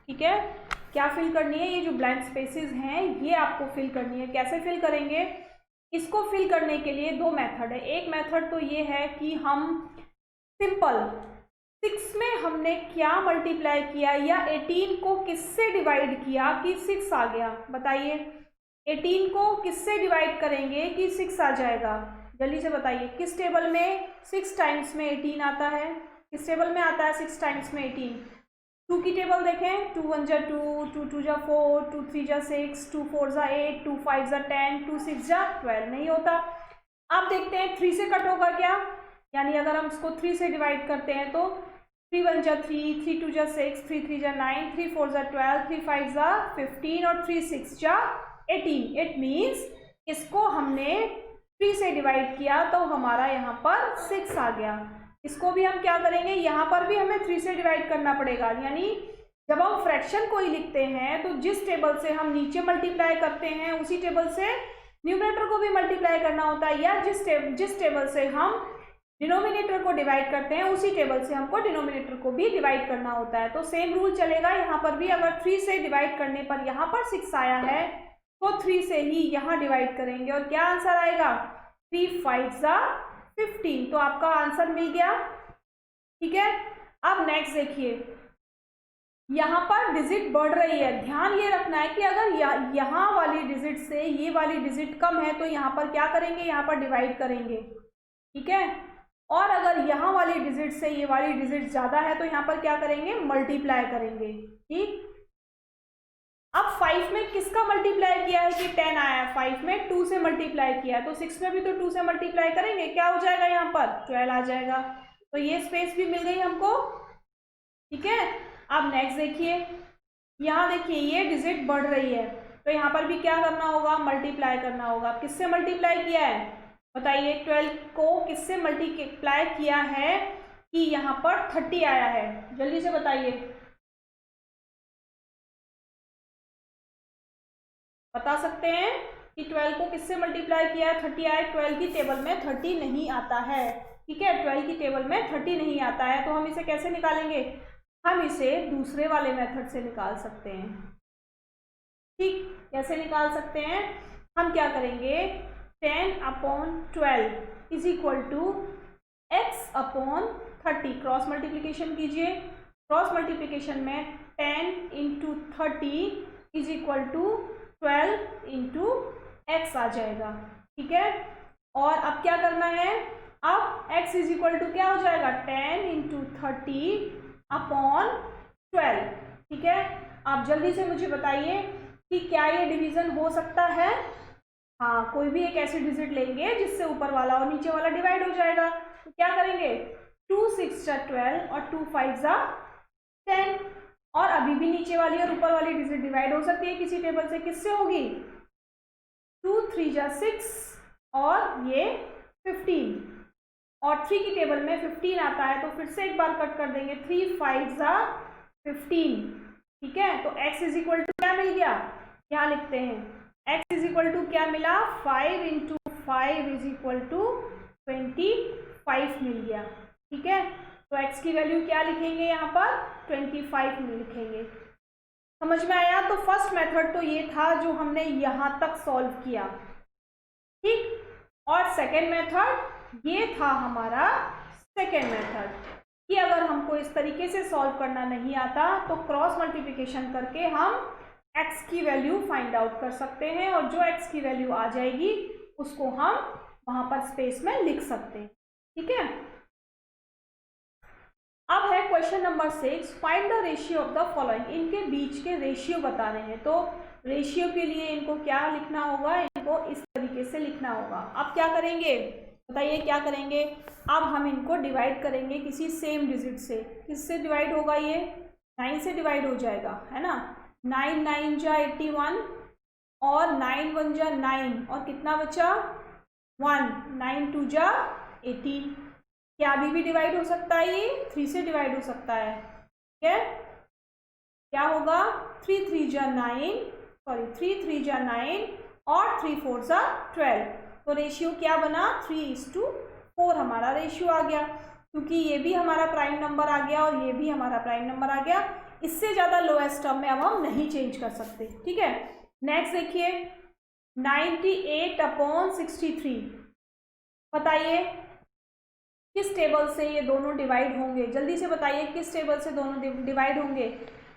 ठीक है। क्या फिल करनी है? ये जो ब्लैंक स्पेसेस हैं ये आपको फिल करनी है। कैसे फिल करेंगे? इसको फिल करने के लिए दो मेथड है। एक मेथड तो ये है कि हम सिंपल 6 में हमने क्या मल्टीप्लाई किया या 18 को किससे डिवाइड किया कि 6 आ गया। बताइए 18 को किससे डिवाइड करेंगे कि 6 आ जाएगा? जल्दी से बताइए किस टेबल में 6 टाइम्स में 18 आता है? किस टेबल में आता है 6 टाइम्स में 18? 2 की टेबल देखें, 2 1 जा 2, 2 2 जा 4, 2 3 जा 6, 2 4 जा 8, 2 5 जा 10, 2 6 जा 12। नहीं होता। आप देखते हैं 3 से कट होगा क्या? यानी अगर हम इसको 3 से डिवाइड करते हैं तो 3 1 जा 3, 3 2 जा 6, 3 3 जा 9, 3 4 जा 12, 3 5 जा 15 और 3 6 जा 18। इट मीन्स इसको हमने 3 से डिवाइड किया तो हमारा यहाँ पर 6 आ गया। इसको भी हम क्या करेंगे? यहाँ पर भी हमें 3 से डिवाइड करना पड़ेगा। यानी जब हम फ्रैक्शन कोई लिखते हैं तो जिस टेबल से हम नीचे मल्टीप्लाई करते हैं उसी टेबल से न्यूमरेटर को भी मल्टीप्लाई करना होता है, या जिस टेबल से हम डिनोमिनेटर को डिवाइड करते हैं उसी टेबल से हमको डिनोमिनेटर को भी डिवाइड करना होता है। तो सेम रूल चलेगा यहाँ पर भी। अगर 3 से डिवाइड करने पर यहाँ पर 6 आया है तो 3 से ही यहाँ डिवाइड करेंगे और क्या आंसर आएगा? 3 5 जा 15। तो आपका आंसर मिल गया। ठीक है। अब नेक्स्ट देखिए, यहाँ पर डिजिट बढ़ रही है। ध्यान ये रखना है कि अगर यहाँ वाली डिजिट से ये वाली डिजिट कम है तो यहाँ पर क्या करेंगे? यहाँ पर डिवाइड करेंगे। ठीक है। और अगर यहाँ वाली डिजिट से ये वाली डिजिट ज़्यादा है तो यहाँ पर क्या करेंगे? मल्टीप्लाई करेंगे। ठीक। अब 5 में किसका मल्टीप्लाई किया है कि 10 आया है? 5 में 2 से मल्टीप्लाई किया है तो 6 में भी तो 2 से मल्टीप्लाई करेंगे। क्या हो जाएगा? यहाँ पर 12 आ जाएगा। तो ये स्पेस भी मिल गई हमको। ठीक है। अब नेक्स्ट देखिए, यहाँ देखिए ये डिजिट बढ़ रही है तो यहाँ पर भी क्या करना होगा? मल्टीप्लाई करना होगा। किससे मल्टीप्लाई किया है? बताइए 12 को किससे मल्टीप्लाई किया है कि यहाँ पर 30 आया है? जल्दी से बताइए। बता सकते हैं कि 12 को किससे मल्टीप्लाई किया है? 30 आए। 12 की टेबल में 30 नहीं आता है। ठीक है। 12 की टेबल में 30 नहीं आता है तो हम इसे कैसे निकालेंगे? हम इसे दूसरे वाले मेथड से निकाल सकते हैं। ठीक। कैसे निकाल सकते हैं? हम क्या करेंगे? 10/12 is equal to x/30। Cross multiplication कीजिए। क्रॉस मल्टीप्लीकेशन में 10 × 30 इज इक्वल टू 12 × x आ जाएगा। ठीक है। और अब क्या करना है? अब x इज इक्वल टू क्या हो जाएगा? 10 × 30/12। ठीक है। आप जल्दी से मुझे बताइए कि क्या ये डिवीजन हो सकता है? हाँ, कोई भी एक ऐसी डिजिट लेंगे जिससे ऊपर वाला और नीचे वाला डिवाइड हो जाएगा। तो क्या करेंगे? 2 6 जा 12 और 2 5 जा 10। और अभी भी नीचे वाली और ऊपर वाली डिजिट डिवाइड हो सकती है किसी टेबल से। किससे होगी? 2 3 जा 6 और ये 15 और 3 की टेबल में 15 आता है तो फिर से एक बार कट कर देंगे। 3 5 जा 15। ठीक है। तो x इज इक्वल टू क्या मिल गया? क्या लिखते हैं? x इज इक्वल टू क्या मिला? 5 × 5 इज इक्वल टू 25 मिल गया। ठीक है। तो x की वैल्यू क्या लिखेंगे? यहाँ पर 25 में लिखेंगे। समझ में आया? तो फर्स्ट मेथड तो ये था जो हमने यहाँ तक सॉल्व किया। ठीक। और सेकेंड मेथड ये था हमारा सेकेंड मेथड कि अगर हमको इस तरीके से सॉल्व करना नहीं आता तो क्रॉस मल्टीप्लिकेशन करके हम x की वैल्यू फाइंड आउट कर सकते हैं और जो x की वैल्यू आ जाएगी उसको हम वहां पर स्पेस में लिख सकते हैं। ठीक है। अब है question number 6, find the ratio of the following. इनके बीच के रेशियो बता रहे हैं तो रेशियो के लिए इनको क्या लिखना होगा? इनको इस तरीके से लिखना होगा। अब क्या करेंगे? बताइए क्या करेंगे? अब हम इनको डिवाइड करेंगे किसी सेम डिजिट से। किससे डिवाइड होगा? ये 9 से डिवाइड हो जाएगा, है ना। 9 9 जा 81 और 9 1 जा 9 और कितना बचा? 1। 9 2 जा 18। क्या अभी भी डिवाइड हो सकता है? ये 3 से डिवाइड हो सकता है। ठीक है। क्या होगा? 3 3 जा 9 और 3 4 जा 12। तो रेशियो क्या बना? 3:4 हमारा रेशियो आ गया क्योंकि ये भी हमारा प्राइम नंबर आ गया और ये भी हमारा प्राइम नंबर आ गया। इससे ज़्यादा लोएस्ट टर्म में अब हम नहीं चेंज कर सकते, ठीक है। नेक्स्ट देखिए 98/63, बताइए किस टेबल से ये दोनों डिवाइड होंगे, जल्दी से बताइए किस टेबल से दोनों डिवाइड होंगे।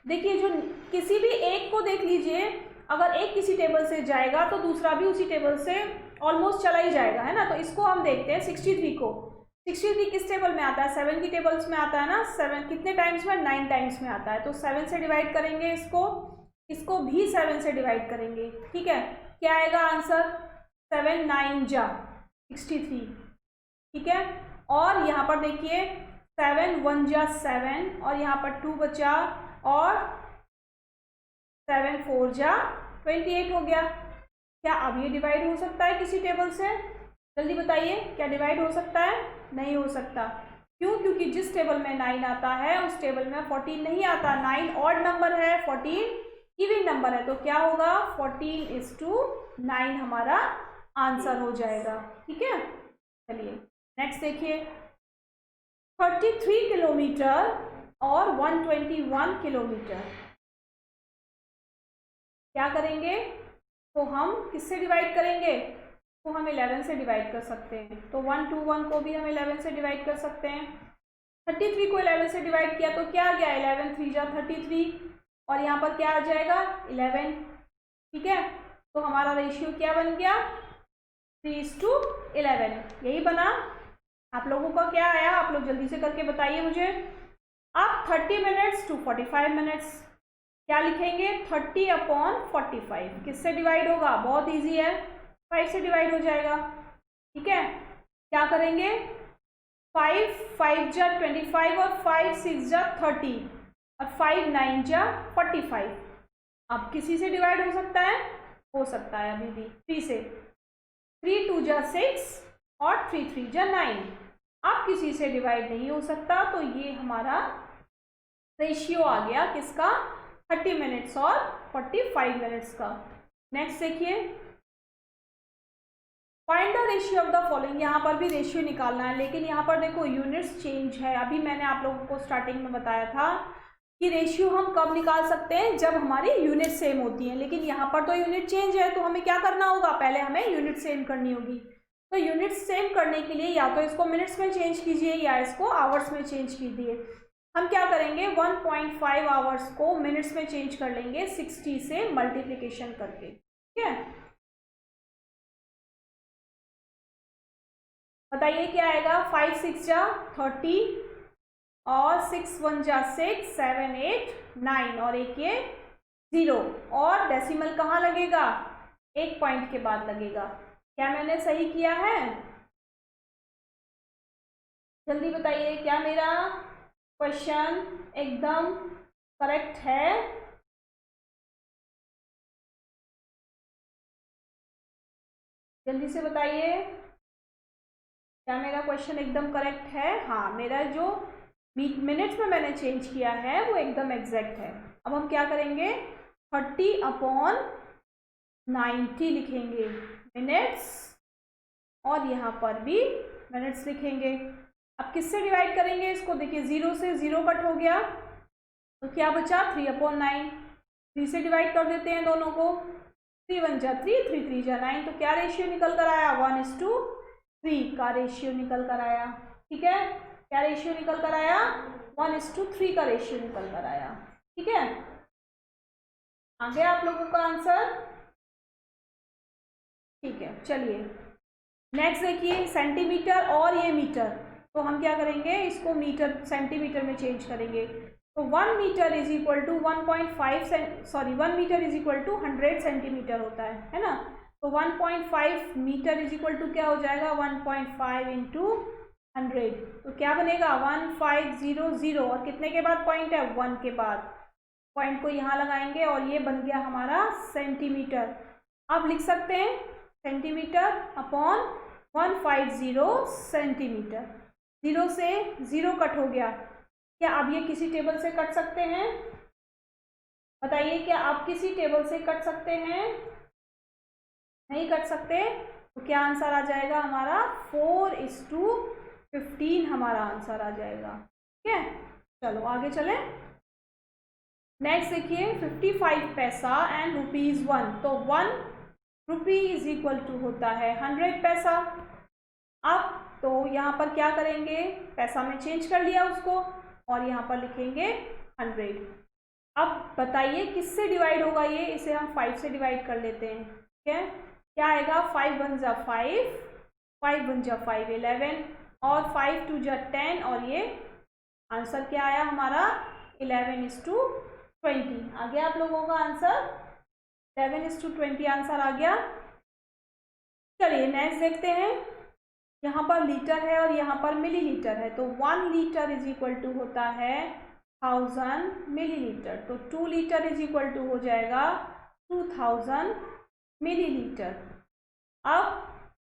देखिए जो किसी भी एक को देख लीजिए, अगर एक किसी टेबल से जाएगा तो दूसरा भी उसी टेबल से ऑलमोस्ट चला ही जाएगा, है ना। तो इसको हम देखते हैं 63 को। 63 किस टेबल में आता है, 7 की टेबल्स में आता है ना। 7 कितने टाइम्स में, 9 टाइम्स में आता है। तो 7 से डिवाइड करेंगे इसको भी 7 से डिवाइड करेंगे, ठीक है। क्या आएगा आंसर, 7 9 जा 63, ठीक है। और यहाँ पर देखिए 7 1 जा 7, और यहाँ पर 2 बचा, और 7 4 जा 28 हो गया। क्या अब ये डिवाइड हो सकता है किसी टेबल से, जल्दी बताइए, क्या डिवाइड हो सकता है, नहीं हो सकता। क्यों, क्योंकि जिस टेबल में 9 आता है उस टेबल में 14 नहीं आता। 9 ऑड नंबर है, 14 इवन नंबर है। तो क्या होगा, 14:9 हमारा आंसर हो जाएगा, ठीक है। चलिए नेक्स्ट देखिए 33 किलोमीटर और 121 किलोमीटर, क्या करेंगे, तो हम किससे डिवाइड करेंगे, तो हम 11 से डिवाइड कर सकते हैं। तो 121 को भी हम 11 से डिवाइड कर सकते हैं। 33 को 11 से डिवाइड किया तो क्या आ गया, 11 3 जा 33, और यहाँ पर क्या आ जाएगा 11, ठीक है। तो हमारा रेशियो क्या बन गया, 3:11, यही बना। आप लोगों का क्या आया, आप लोग जल्दी से करके बताइए मुझे। अब 30 मिनट्स टू 45 मिनट्स क्या लिखेंगे, 30/45 किससे डिवाइड होगा, बहुत इजी है, 5 से डिवाइड हो जाएगा, ठीक है। क्या करेंगे, 5 5 जा 25, और 5 6 जा 30, और 5 9 जा 45। अब किसी से डिवाइड हो सकता है, हो सकता है अभी भी 3 से। 3 2 जा 6, और 3 3 जा 9। अब किसी से डिवाइड नहीं हो सकता, तो ये हमारा रेशियो आ गया किसका, 30 मिनट्स और 45 मिनट्स का। नेक्स्ट देखिए find the ratio of the following, यहाँ पर भी रेशियो निकालना है, लेकिन यहाँ पर देखो यूनिट्स चेंज है। अभी मैंने आप लोगों को स्टार्टिंग में बताया था कि रेशियो हम कब निकाल सकते हैं, जब हमारी यूनिट सेम होती है, लेकिन यहाँ पर तो यूनिट चेंज है, तो हमें क्या करना होगा, पहले हमें यूनिट सेम करनी होगी। तो यूनिट सेम करने के लिए या तो इसको मिनट्स में चेंज कीजिए या इसको आवर्स में चेंज कीजिए। हम क्या करेंगे, 1.5 आवर्स को मिनट्स में चेंज कर लेंगे 60 से मल्टीप्लिकेशन करके, ठीक है। बताइए क्या आएगा, 5 6 जा 30, और 6 1 जा 6, 7 8 9, और एक ये 0, और डेसिमल कहाँ लगेगा, एक पॉइंट के बाद लगेगा। क्या मैंने सही किया है, जल्दी बताइए, क्या मेरा क्वेश्चन एकदम करेक्ट है, जल्दी से बताइए, क्या मेरा क्वेश्चन एकदम करेक्ट है। हाँ, मेरा जो मिनट्स में मैंने चेंज किया है वो एकदम एग्जैक्ट है। अब हम क्या करेंगे, 30/90 लिखेंगे मिनट्स, और यहाँ पर भी मिनट्स लिखेंगे। अब किससे डिवाइड करेंगे इसको, देखिए 0 से 0 कट हो गया, तो क्या बचा, 3/9। 3 से डिवाइड कर देते हैं दोनों को, 3 1 जा 3, 3 3 जा 9। तो क्या रेशियो निकल कर आया, 1:3 का रेशियो निकल कर आया, ठीक है। क्या रेशियो निकल कर आया, 1:3 का रेशियो निकल कर आया, ठीक है। आ गया आप लोगों का आंसर, ठीक है। चलिए नेक्स्ट देखिए सेंटीमीटर और ये मीटर, तो हम क्या करेंगे, इसको मीटर सेंटीमीटर में चेंज करेंगे। तो 1 metre is equal to 1 metre is equal to 100 centimetre होता है ना। तो 1.5 मीटर इज इक्वल टू क्या हो जाएगा, 1.5 इंटू 100, तो क्या बनेगा 1500, और कितने के बाद पॉइंट है, 1 के बाद। पॉइंट को यहाँ लगाएंगे और ये बन गया हमारा सेंटीमीटर। अब लिख सकते हैं सेंटीमीटर अपॉन 150 सेंटीमीटर। 0 से 0 कट हो गया, क्या अब ये किसी टेबल से कट सकते हैं, बताइए, क्या आप किसी टेबल से कट सकते हैं, नहीं कट सकते। तो क्या आंसर आ जाएगा हमारा, 4:15 हमारा आंसर आ जाएगा, ठीक है। चलो आगे चलें। नेक्स्ट देखिए 55 पैसा एंड ₹1, तो 1 रुपी इज इक्वल टू होता है 100 पैसा। अब तो यहाँ पर क्या करेंगे, पैसा में चेंज कर लिया उसको और यहाँ पर लिखेंगे 100। अब बताइए किससे डिवाइड होगा ये, इसे हम 5 से डिवाइड कर लेते हैं। ठीक है, क्या आएगा, 5 1 जा 5, 5 1 जा 5 11 और 5 2 जा 10 और ये आंसर क्या आया हमारा 11:20 आ गया आप लोगों का आंसर 11:20 आंसर आ गया। चलिए नेक्स्ट देखते हैं, यहाँ पर लीटर है और यहाँ पर मिलीलीटर है, तो 1 लीटर इज इक्वल टू होता है 1000 मिलीलीटर, तो 2 लीटर इज इक्वल टू हो जाएगा 2000 मिलीलीटर। अब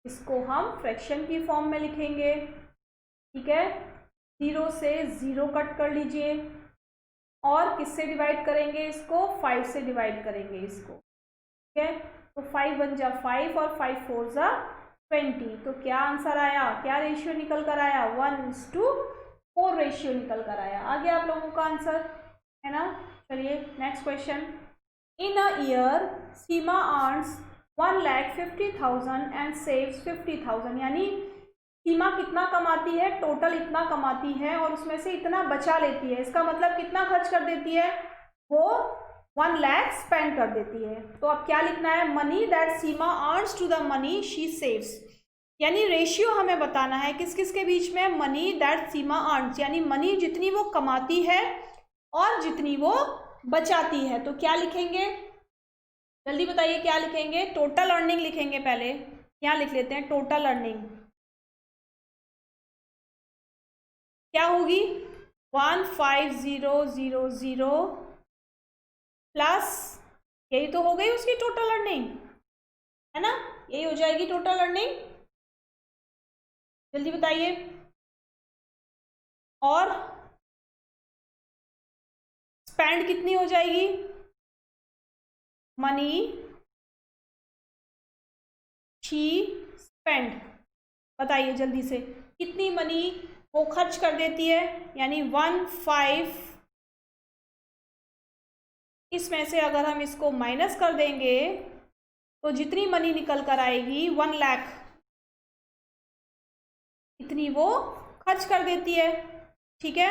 इसको हम फ्रैक्शन की फॉर्म में लिखेंगे। ठीक है, 0 से 0 कट कर लीजिए और किससे डिवाइड करेंगे इसको, 5 से डिवाइड करेंगे इसको। ठीक है, तो 5 1 जा 5 और 5 4 जा 20, तो क्या आंसर आया, क्या रेशियो निकल कर आया, 1:4 रेशियो निकल कर आया। आ गया आप लोगों का आंसर, है ना। चलिए next question, in a year Seema earns 1,50,000 and saves 50,000, यानी सीमा कितना कमाती है, टोटल इतना कमाती है और उसमें से इतना बचा लेती है। इसका मतलब कितना खर्च कर देती है, वो 1 लाख स्पेंड कर देती है। तो अब क्या लिखना है, money that Seema earns to the money she saves, यानी रेशियो हमें बताना है किस किस के बीच में, मनी दैट सीमा अर्न्स, यानी मनी जितनी वो कमाती है और जितनी वो बचाती है। तो क्या लिखेंगे, जल्दी बताइए क्या लिखेंगे, टोटल अर्निंग लिखेंगे। पहले यहाँ लिख लेते हैं टोटल अर्निंग, क्या होगी 15000 प्लस, यही तो हो गई उसकी टोटल अर्निंग, है ना, यही हो जाएगी टोटल अर्निंग। जल्दी बताइए, और स्पेंड कितनी हो जाएगी, मनी शी स्पेंड, बताइए जल्दी से कितनी मनी वो खर्च कर देती है, यानी 1,500, इसमें से अगर हम इसको माइनस कर देंगे तो जितनी मनी निकल कर आएगी 1 लाख, इतनी वो खर्च कर देती है। ठीक है,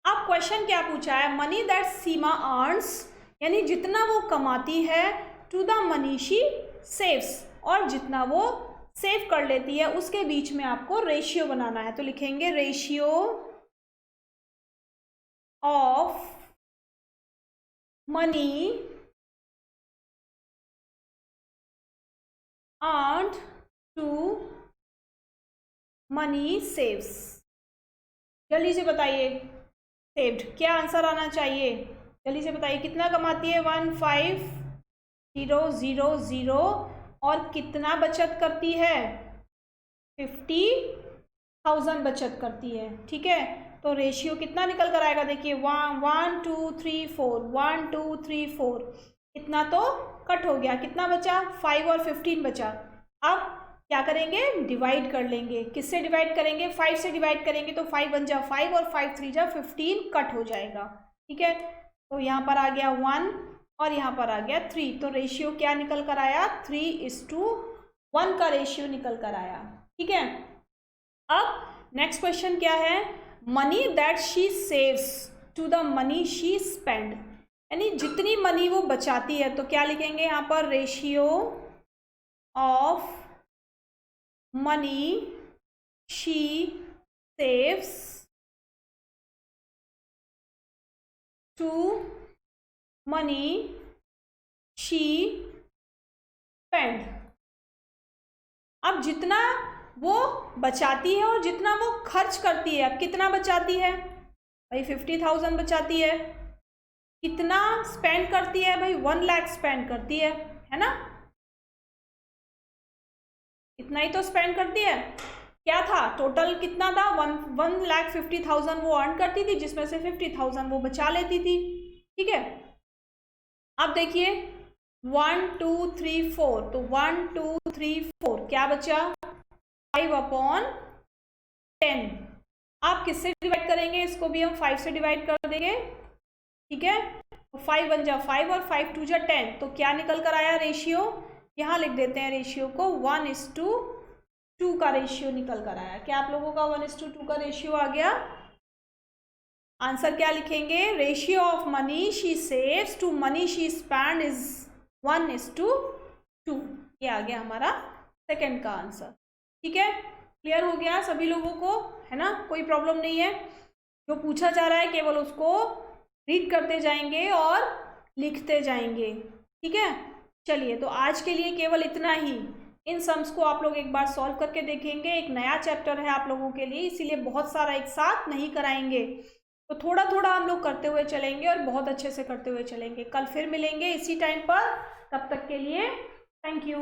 अब क्वेश्चन क्या पूछा है, मनी दैट सीमा अर्न्स, यानी जितना वो कमाती है, to the money she saves, और जितना वो सेव कर लेती है, उसके बीच में आपको रेशियो बनाना है। तो लिखेंगे ratio of money earned to money saves. जल्दी से बताइए, सेव्ड क्या आंसर आना चाहिए, जल्दी से बताइए कितना कमाती है, 15000 और कितना बचत करती है, 50,000 बचत करती है। ठीक है, तो रेशियो कितना निकल कर आएगा, देखिए 1 2 3 4, 1 2 3 4, इतना तो कट हो गया, कितना बचा 5 और 15 बचा। अब क्या करेंगे, डिवाइड कर लेंगे, किससे डिवाइड करेंगे, 5 से डिवाइड करेंगे, तो 5 1 जा 5 और 5 3 जा 15 कट हो जाएगा। ठीक है, तो यहाँ पर आ गया 1 और यहाँ पर आ गया 3, तो रेशियो क्या निकल कर आया, 3:1 का रेशियो निकल कर आया। ठीक है, अब नेक्स्ट क्वेश्चन क्या है, money that she saves to the money she spend, यानी जितनी मनी वो बचाती है, तो क्या लिखेंगे यहाँ पर, ratio of money she saves to money she spend. अब जितना वो बचाती है और जितना वो खर्च करती है, अब कितना बचाती है भाई, 50,000 बचाती है, कितना स्पेंड करती है भाई, 1 लाख स्पेंड करती है ना, इतना ही तो स्पेंड करती है। क्या था टोटल, कितना था, 1,50,000 वो अर्न करती थी, जिसमें से 50,000 वो बचा लेती थी। ठीक है, अब देखिए 1 2 3 4, तो 1 2 3 4 क्या बचा, 5/10। आप किससे डिवाइड करेंगे, इसको भी हम 5 से डिवाइड कर देंगे। ठीक है, तो 5 1 जा 5 और 5 2 जा 10, तो क्या निकल कर आया रेशियो, यहाँ लिख देते हैं रेशियो को 1:2 का रेशियो निकल कर आया। क्या आप लोगों का 1:2 का रेशियो आ गया? आंसर क्या लिखेंगे? Ratio of money she saves to money she spend is 1:2। ये आ गया हमारा सेकंड का आंसर। ठीक है, क्लियर हो गया सभी लोगों को, है ना? कोई प्रॉब्लम नहीं है। जो पूछा जा रहा है केवल उसको रीड करते जाएंगे और लिखते जाएंगे। ठीक है, चलिए तो आज के लिए केवल इतना ही। इन सम्स को आप लोग एक बार सॉल्व करके देखेंगे। एक नया चैप्टर है आप लोगों के लिए, इसीलिए बहुत सारा एक साथ नहीं कराएंगे, तो थोड़ा थोड़ा हम लोग करते हुए चलेंगे और बहुत अच्छे से करते हुए चलेंगे। कल फिर मिलेंगे इसी टाइम पर, तब तक के लिए थैंक यू।